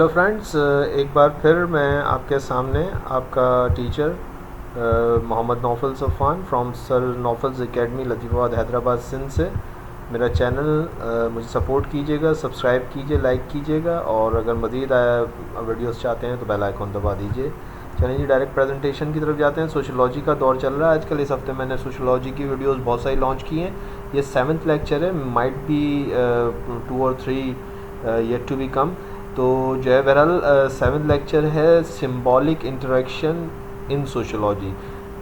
Hello friends, एक बार फिर मैं आपके सामने आपका teacher Mohammad Naufal Safan from sir Naufal's academy Latifabad Hyderabad Sindh से। मेरा चैनल मुझे सपोर्ट कीजिएगा, सब्सक्राइब कीजिए, लाइक कीजिएगा और अगर मज़ीद वीडियोस चाहते हैं तो बेल आइकॉन दबा दीजिए। चलिए जी डायरेक्ट प्रेजेंटेशन की तरफ जाते हैं। सोशोलॉजी का दौर चल रहा है आजकल। इस हफ्ते मैंने सोशोलॉजी की वीडियोस बहुत सारी लॉन्च की हैं। ये 7th लेक्चर है, माइट बी 2 और 3 येट टू बी कम। तो जो है बहरहाल 7th लेक्चर है सिम्बॉलिक इंटरेक्शन इन सोशोलॉजी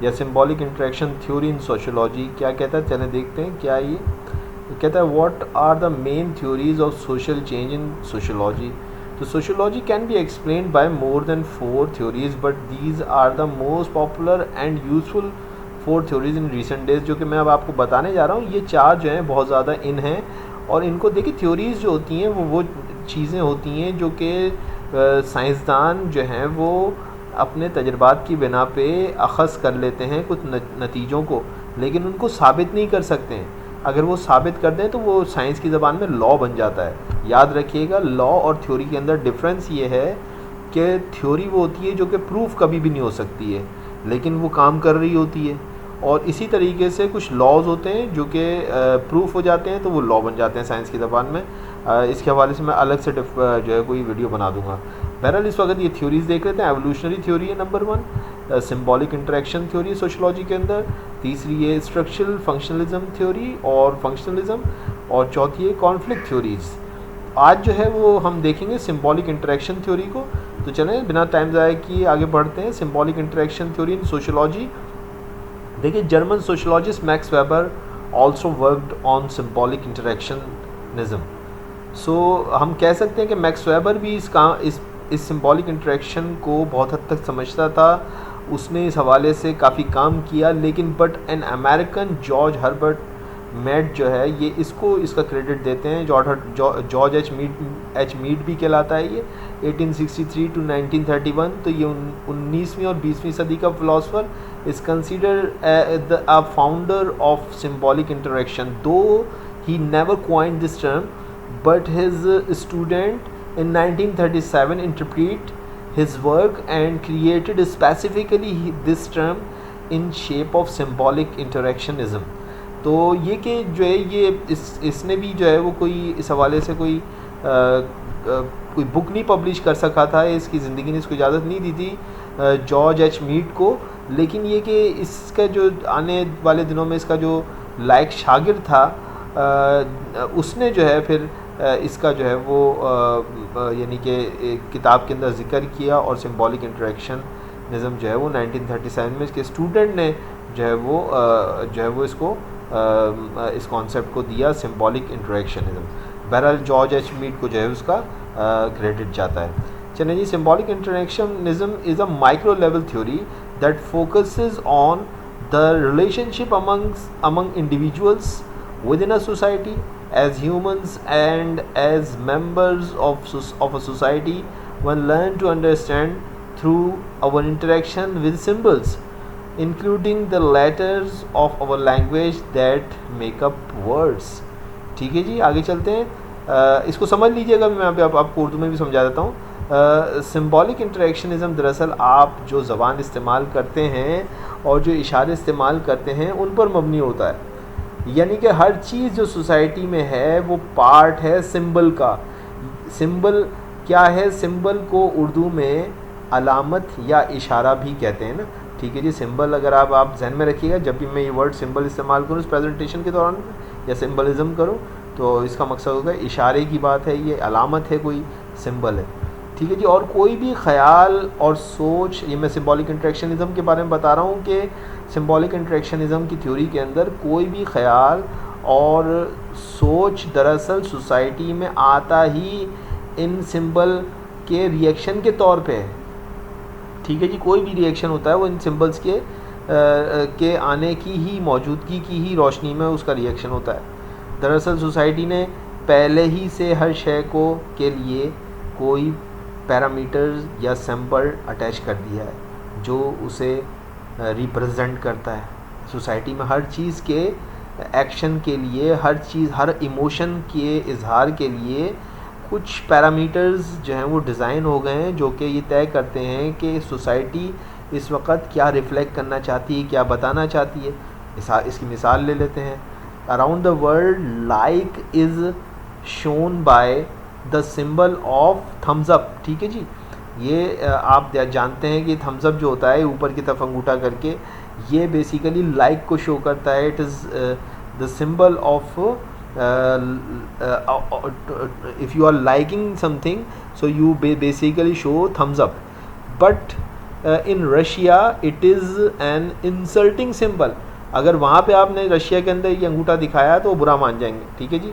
या symbolic interaction theory in sociology. क्या कहता है, चले देखते हैं क्या ये कहता है। What are the main theories of social change in sociology. तो sociology can be explained by more than 4 theories but these are the most popular and useful 4 theories in recent days. जो कि मैं अब आपको बताने जा रहा हूँ, ये 4 जो हैं बहुत ज़्यादा इन हैं। और इनको देखिए, थ्योरीज़ जो होती हैं वो चीज़ें होती हैं जो कि साइंसदान जो हैं वो अपने तजर्बात की बिना पे अख़ज़ कर लेते हैं कुछ नतीजों को, लेकिन उनको साबित नहीं कर सकते हैं। अगर वो साबित कर दें तो वो साइंस की ज़बान में लॉ बन जाता है। याद रखिएगा, लॉ और थ्योरी के अंदर डिफरेंस ये है कि थ्योरी वो होती है जो कि प्रूफ कभी भी नहीं हो सकती है, लेकिन वो काम कर रही होती है। और इसी तरीके से कुछ लॉज होते हैं जो कि प्रूफ हो जाते हैं तो वो लॉ बन जाते हैं साइंस की ज़बान में। इसके हवाले से मैं अलग से जो है कोई वीडियो बना दूंगा। बहरहाल इस वक्त ये थ्योरीज़ देख लेते हैं। एवोल्यूशनरी थ्योरी है number 1, symbolic interaction theory sociology के अंदर। तीसरी है स्ट्रक्चरल फंक्शनलिज्म थ्योरी और फंक्शनलिज्म। और चौथी है कॉन्फ्लिक्ट थ्योरीज़। आज जो है वो हम देखेंगे सिम्बॉलिक इंटरेक्शन थ्योरी को। तो चलें बिना टाइम ज़ाया किए आगे बढ़ते हैं। Symbolic interaction theory in sociology. देखिए, German sociologist Max Weber also worked on symbolic interactionism. So हम कह सकते हैं कि मैक्स वेबर भी इस सिम्बॉलिक इंटरेक्शन को बहुत हद तक समझता था। उसने इस हवाले से काफ़ी काम किया, लेकिन but an American George Herbert made जो है ये इसका क्रेडिट देते हैं। जॉर्ज एच मीड भी कहलाता है ये, 1863 to 1931। तो ये 19वीं और 20वीं सदी का philosopher is considered a founder of symbolic interaction, though he never coined this term, but his student in 1937 interpreted his work and created specifically this term in shape of symbolic interactionism. तो ये कि जो है ये इसने भी जो है वो कोई इस हवाले से कोई बुक नहीं पब्लिश कर सका था। इसकी ज़िंदगी ने इसको इजाज़त नहीं दी थी जॉर्ज एच मीड को। लेकिन ये कि इसका जो आने वाले दिनों में इसका जो लायक शागिर्द था उसने जो है फिर इसका जो है वो यानी कि किताब के अंदर ज़िक्र किया और सिम्बॉलिक इंटरेक्शनिज़म जो है वो 1937 में इसके स्टूडेंट ने जो है वो इसको इस कॉन्सेप्ट को दिया, सिम्बॉलिक इंटरेक्शनिज़म। बहरहाल जॉर्ज एच मीड को जो है उसका क्रेडिट जाता है। चलिए जी, symbolic interactionism is a micro level theory that focuses on the relationship among individuals within a society as humans and as members of a society. One learn to understand through our interaction with symbols, including the letters of our language that make up words. ठीक है जी, आगे चलते हैं। इसको समझ लीजिएगा, मैं आपको उर्दू में भी समझा देता हूँ। सिम्बॉलिक इंटरेक्शनिज़म दरअसल आप जो ज़बान इस्तेमाल करते हैं और जो इशारे इस्तेमाल करते हैं उन पर मबनी होता है। यानी कि हर चीज़ जो सोसाइटी में है वो पार्ट है सिंबल का। सिंबल क्या है? सिंबल को उर्दू में अलामत या इशारा भी कहते हैं ना। ठीक है जी, सिंबल अगर आप जहन में रखिएगा, जब भी मैं ये वर्ड सिंबल इस्तेमाल करूँ इस प्रेजेंटेशन के दौरान या सिंबलिज़म करूँ तो इसका मकसद होगा इशारे की बात है, ये अलामत है, कोई सिंबल है। ठीक है जी। और कोई भी ख़याल और सोच, ये मैं सिम्बॉलिक इंटरेक्शनिज़म के बारे में बता रहा हूँ कि सिम्बॉलिक इंटरेक्शनिज़म की थ्योरी के अंदर कोई भी ख़याल और सोच दरअसल सोसाइटी में आता ही इन सिंबल के रिएक्शन के तौर पे है। ठीक है जी, कोई भी रिएक्शन होता है वो इन सिंबल्स के आने की ही, मौजूदगी की ही रोशनी में उसका रिएक्शन होता है। दरअसल सोसाइटी ने पहले ही से हर शय के लिए कोई पैरामीटर्स या सिंबल अटैच कर दिया है जो उसे रिप्रेजेंट करता है। सोसाइटी में हर चीज़ के एक्शन के लिए, हर इमोशन के इजहार के लिए कुछ पैरामीटर्स जो हैं वो डिज़ाइन हो गए हैं जो कि ये तय करते हैं कि सोसाइटी इस वक्त क्या रिफ्लेक्ट करना चाहती है, क्या बताना चाहती है। इसकी मिसाल ले लेते हैं। Around the world like is shown by the symbol of thumbs up. ठीक है जी, ये आप जानते हैं कि थम्स अप जो होता है ऊपर की तरफ अंगूठा करके, ये बेसिकली लाइक को शो करता है। It is the symbol of if you are liking something, so you basically show thumbs up, but in Russia it is an insulting symbol। अगर वहाँ पे आपने रशिया के अंदर ये अंगूठा दिखाया तो वो बुरा मान जाएंगे। ठीक है जी,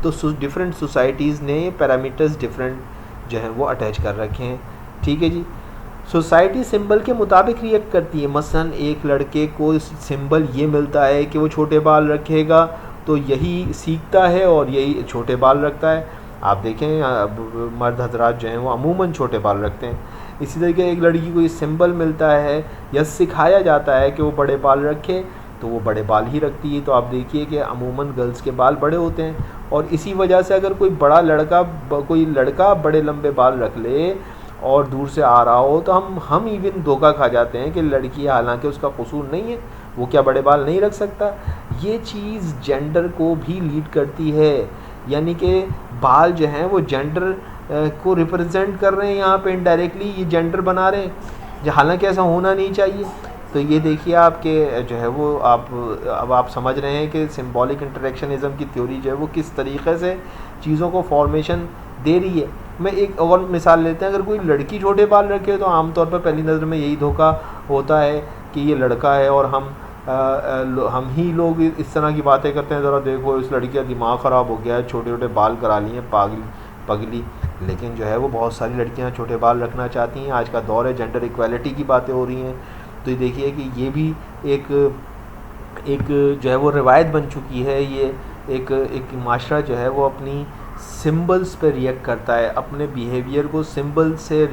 तो डिफरेंट सोसाइटीज़ ने पैरामीटर्स डिफरेंट जो हैं वो अटैच कर रखे हैं। ठीक है जी, सोसाइटी सिंबल के मुताबिक रिएक्ट करती है। मसलन एक लड़के को सिंबल ये मिलता है कि वो छोटे बाल रखेगा तो यही सीखता है और यही छोटे बाल रखता है। आप देखें मर्द हजरात जो हैं वो अमूमन छोटे बाल रखते हैं। इसी तरीके एक लड़की को ये सिंबल मिलता है या सिखाया जाता है कि वो बड़े बाल रखे तो वो बड़े बाल ही रखती है। तो आप देखिए कि अमूमन गर्ल्स के बाल बड़े होते हैं, और इसी वजह से अगर कोई लड़का बड़े लंबे बाल रख ले और दूर से आ रहा हो तो हम इवन धोखा खा जाते हैं कि लड़की, हालांकि उसका कसूर नहीं है, वो क्या बड़े बाल नहीं रख सकता। ये चीज़ जेंडर को भी लीड करती है, यानी कि बाल जो हैं वो जेंडर को रिप्रेजेंट कर रहे हैं। यहाँ पे इनडायरेक्टली ये जेंडर बना रहे हैं, हालांकि ऐसा होना नहीं चाहिए। तो ये देखिए आपके जो है वो अब आप समझ रहे हैं कि सिंबॉलिक इंटरेक्शनिज़म की थ्योरी जो है वो किस तरीक़े से चीज़ों को फॉर्मेशन दे रही है। मैं एक और मिसाल लेते हैं। अगर कोई लड़की छोटे बाल रखे तो आमतौर पर पहली नज़र में यही धोखा होता है कि ये लड़का है, और हम ही लोग इस तरह की बातें करते हैं, ज़रा देखो इस लड़की का दिमाग ख़राब हो गया है, छोटे छोटे बाल करा लिए पगली। लेकिन जो है वो बहुत सारी लड़कियां छोटे बाल रखना चाहती हैं। आज का दौर है, जेंडर इक्वालिटी की बातें हो रही हैं। तो ये देखिए कि ये भी एक जो है वो रिवायत बन चुकी है। ये एक माशरा जो है वो अपनी सिंबल्स पे रिएक्ट करता है, अपने बिहेवियर को सिंबल से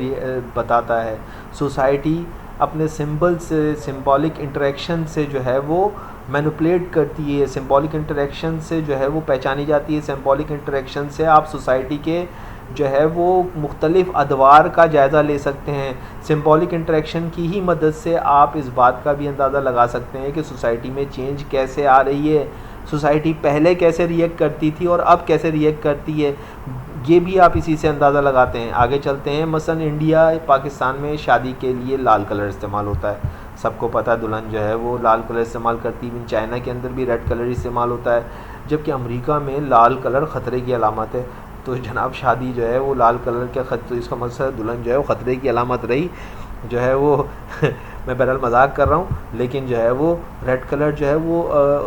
बताता है। सोसाइटी अपने सिंबल से, सिंबॉलिक इंटरेक्शन से जो है वो मैनिपुलेट करती है। सिंबॉलिक इंटरेक्शन से जो है वो पहचानी जाती है। सिंबॉलिक इंटरेक्शन से आप सोसाइटी के जो है वो मुख्तलिफ़ अदवार का जायज़ा ले सकते हैं। सिंबॉलिक इंटरेक्शन की ही मदद से आप इस बात का भी अंदाज़ा लगा सकते हैं कि सोसाइटी में चेंज कैसे आ रही है, सोसाइटी पहले कैसे रिएक्ट करती थी और अब कैसे रिएक्ट करती है, ये भी आप इसी से अंदाज़ा लगाते हैं। आगे चलते हैं। मसलन इंडिया, पाकिस्तान में शादी के लिए लाल कलर इस्तेमाल होता है। सबको पता है दुल्हन जो है वो लाल कलर इस्तेमाल करती है। चाइना के अंदर भी रेड कलर इस्तेमाल होता है, जबकि अमेरिका में लाल कलर ख़तरे की अलामत है। तो जनाब शादी जो है वो लाल कलर के तो इसका मतलब दुल्हन जो है वो ख़तरे की अलामत रही जो है वो मैं बहरहाल मजाक कर रहा हूँ, लेकिन जो है वो रेड कलर जो है वो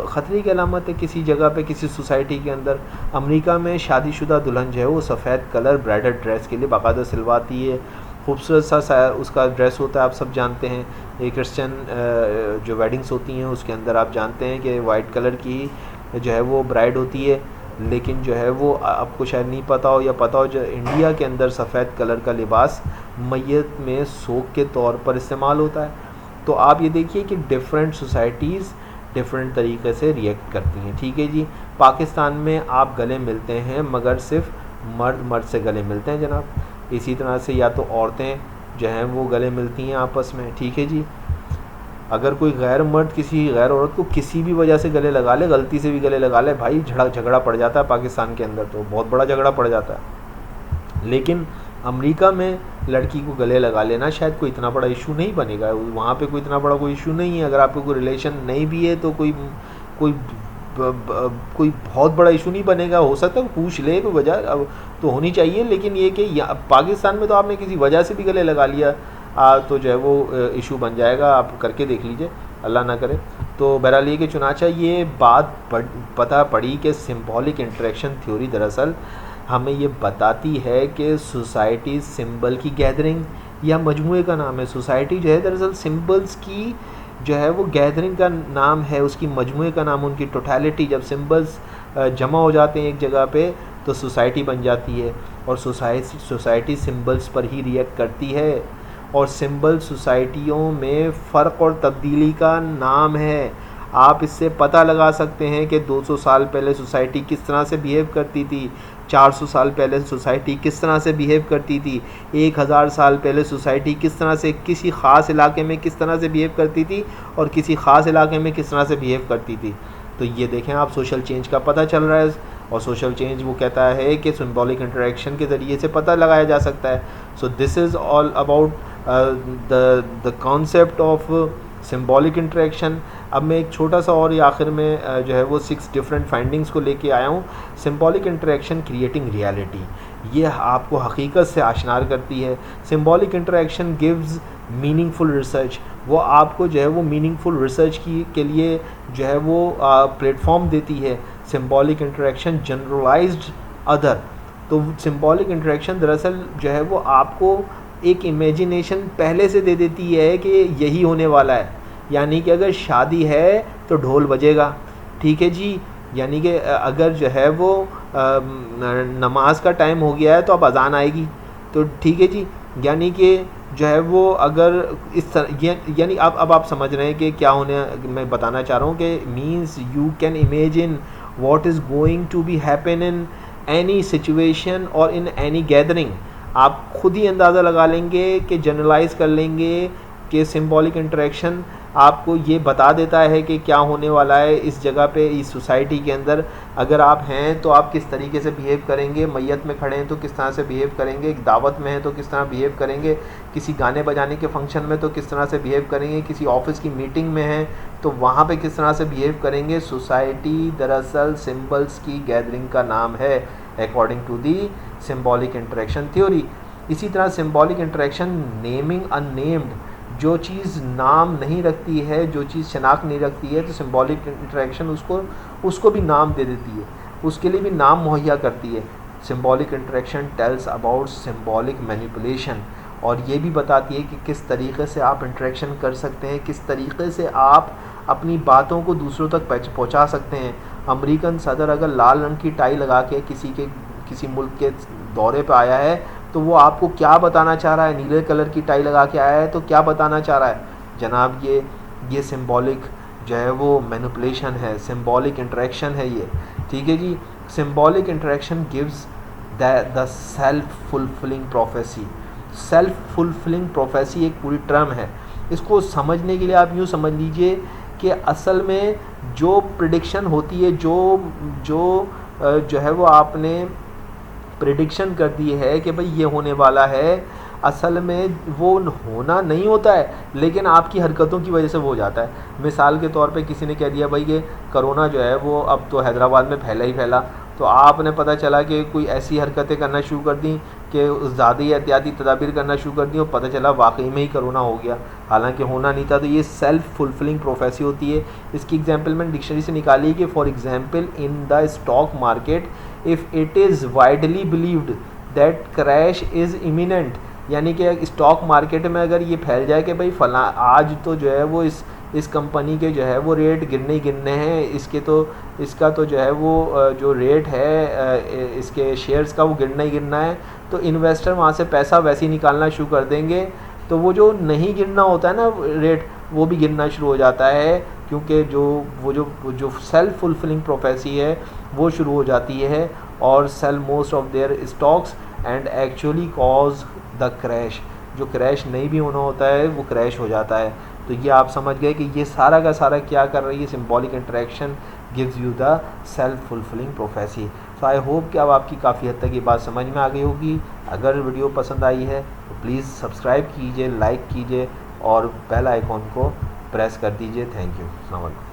ख़तरे की अलामत है किसी जगह पे, किसी सोसाइटी के अंदर। अमेरिका में शादीशुदा दुल्हन जो है वो सफ़ेद कलर ब्राइडल ड्रेस के लिए बाकायदा सिलवाती है। खूबसूरत सा उसका ड्रेस होता है, आप सब जानते हैं। एक क्रिश्चियन जो वेडिंग्स होती हैं उसके अंदर आप जानते हैं कि वाइट कलर की जो है वो ब्राइड होती है। लेकिन जो है वो आपको शायद नहीं पता हो या पता हो, जो इंडिया के अंदर सफ़ेद कलर का लिबास मैयत में सोग के तौर पर इस्तेमाल होता है। तो आप ये देखिए कि डिफरेंट सोसाइटीज़ डिफरेंट तरीके से रिएक्ट करती हैं। ठीक है जी। पाकिस्तान में आप गले मिलते हैं मगर सिर्फ मर्द से गले मिलते हैं जनाब। इसी तरह से या तो औरतें जो हैं वो गले मिलती हैं आपस में। ठीक है जी। अगर कोई गैर मर्द किसी गैर औरत को किसी भी वजह से गले लगा ले, गलती से भी गले लगा ले, भाई झगड़ा पड़ जाता है पाकिस्तान के अंदर, तो बहुत बड़ा झगड़ा पड़ जाता है। लेकिन अमेरिका में लड़की को गले लगा लेना शायद कोई इतना बड़ा इशू नहीं बनेगा। वहाँ पे कोई इतना बड़ा कोई इशू नहीं है। अगर आपको कोई रिलेशन नहीं भी है तो कोई बहुत बड़ा इशू नहीं बनेगा। हो सकता है पूछ ले, कोई वजह अब तो होनी चाहिए, लेकिन ये कि पाकिस्तान में तो आपने किसी वजह से भी गले लगा लिया तो जो है वो इशू बन जाएगा। आप करके देख लीजिए, अल्लाह ना करे। तो बहरहाल ये कि चुनाचा ये बात पता पड़ी कि सिंबॉलिक इंटरेक्शन थ्योरी दरअसल हमें ये बताती है कि सोसाइटी सिंबल की गैदरिंग या मजमूए का नाम है। सोसाइटी जो है दरअसल सिंबल्स की जो है वो गैदरिंग का नाम है, उसकी मजमूए का नाम, उनकी टोटलिटी। जब सिंबल्स जमा हो जाते हैं एक जगह पे तो सोसाइटी बन जाती है, और सोसाइटी सिंबल्स पर ही रिएक्ट करती है। और सिंबल सोसाइटियों में फ़र्क और तब्दीली का नाम है। आप इससे पता लगा सकते हैं कि 200 साल पहले सोसाइटी किस तरह से बिहेव करती थी, 400 साल पहले सोसाइटी किस तरह से बिहेव करती थी, 1000 साल पहले सोसाइटी किस तरह से किसी ख़ास इलाके में किस तरह से बिहेव करती थी और किसी ख़ास इलाके में किस तरह से बिहेव करती थी। तो ये देखें आप, सोशल चेंज का पता चल रहा है। और सोशल चेंज वो कहता है कि सिंबॉलिक इंटरेक्शन के ज़रिए से पता लगाया जा सकता है। So this is all about the concept of symbolic interaction. अब मैं एक छोटा सा और आखिर में जो है वो 6 डिफरेंट फाइंडिंग्स को लेके आया हूँ। सिंबॉलिक इंटरेक्शन क्रिएटिंग रियलिटी, ये आपको हकीकत से आशनार करती है। Symbolic interaction gives meaningful research, वो आपको जो है वो मीनिंगफुल रिसर्च के लिए जो है वो प्लेटफॉर्म देती है। सिंबॉलिक इंटरेक्शन जनरलाइज्ड अदर, तो सिंबॉलिक इंटरेक्शन दरअसल जो है वो आपको एक इमेजिनेशन पहले से दे देती है कि यही होने वाला है। यानी कि अगर शादी है तो ढोल बजेगा, ठीक है जी, यानी कि अगर जो है वो नमाज का टाइम हो गया है तो अब अजान आएगी, तो ठीक है जी। यानी कि जो है वो अगर इस तरह यानी अब आप समझ रहे हैं कि क्या होने, मैं बताना चाह रहा हूँ कि means you can imagine what is going to be happen in any situation or in any gathering। आप खुद ही अंदाज़ा लगा लेंगे कि जनरलाइज कर लेंगे कि सिंबॉलिक इंटरेक्शन आपको ये बता देता है कि क्या होने वाला है इस जगह पे, इस सोसाइटी के अंदर। अगर आप हैं तो आप किस तरीके से बिहेव करेंगे, मैयत में खड़े हैं तो किस तरह से बिहेव करेंगे, एक दावत में हैं तो किस तरह बिहेव करेंगे, किसी गाने बजाने के फंक्शन में तो किस तरह से बिहेव करेंगे, किसी ऑफिस की मीटिंग में हैं तो वहाँ पे किस तरह से बिहेव करेंगे। सोसाइटी दरअसल सिंबल्स की गैदरिंग का नाम है according to the symbolic interaction theory. इसी तरह सिंबॉलिक इंटरेक्शन नेमिंग अननेम्ड, जो चीज़ नाम नहीं रखती है, जो चीज़ शनाख्त नहीं रखती है, तो सिंबॉलिक इंटरेक्शन उसको भी नाम दे देती है, उसके लिए भी नाम मुहैया करती है। Symbolic interaction tells about symbolic manipulation, और ये भी बताती है कि किस तरीके से आप इंटरेक्शन कर सकते हैं, किस तरीके से आप अपनी बातों को दूसरों तक पहुंचा सकते हैं। अमेरिकन सदर अगर लाल रंग की टाई लगा के किसी मुल्क के दौरे पर आया है तो वो आपको क्या बताना चाह रहा है, नीले कलर की टाई लगा के आया है तो क्या बताना चाह रहा है जनाब, ये सिंबॉलिक जो है वो मैनिपुलेशन है, सिंबॉलिक इंटरेक्शन है ये, ठीक है जी। Symbolic interaction gives the self fulfilling prophecy. Self fulfilling prophecy एक पूरी टर्म है, इसको समझने के लिए आप यूँ समझ लीजिए कि असल में जो प्रिडिक्शन होती है, जो है वो आपने प्रिडिक्शन कर दी है कि भाई ये होने वाला है, असल में वो होना नहीं होता है लेकिन आपकी हरकतों की वजह से वो हो जाता है। मिसाल के तौर पे किसी ने कह दिया भाई कि कोरोना जो है वो अब तो हैदराबाद में फैला ही फैला, तो आपने पता चला कि कोई ऐसी हरकतें करना शुरू कर दी कि ज़्यादा ही एहतियाती तदाबीर करना शुरू कर दी और पता चला वाकई में ही कोरोना हो गया, हालांकि होना नहीं था। तो ये सेल्फ फुलफिलिंग प्रोफेसी होती है। इसकी एग्जांपल मैंने डिक्शनरी से निकाली कि for example in the stock market if it is widely believed that crash is imminent, यानी कि स्टॉक मार्केट में अगर ये फैल जाए कि भाई फला आज तो जो है वो इस कंपनी के जो है वो रेट गिरने ही गिरने हैं, इसका तो जो है वो जो रेट है इसके शेयर्स का वो गिरना ही गिरना है, तो इन्वेस्टर वहाँ से पैसा वैसे ही निकालना शुरू कर देंगे। तो वो जो नहीं गिरना होता है ना रेट, वो भी गिरना शुरू हो जाता है, क्योंकि जो सेल्फ फुलफिलिंग प्रोफेसी है वो शुरू हो जाती है और sell most of their stocks and actually cause the crash. जो क्रैश नहीं भी होना होता है वो क्रैश हो जाता है। तो ये आप समझ गए कि ये सारा का सारा क्या कर रही है, symbolic interaction gives you the self fulfilling prophecy. So I hope कि अब आपकी काफ़ी हद तक ये बात समझ में आ गई होगी। अगर वीडियो पसंद आई है तो प्लीज़ सब्सक्राइब कीजिए, लाइक कीजिए और बेल आइकॉन को प्रेस कर दीजिए। Thank you. अस्सलाम वालेकुम।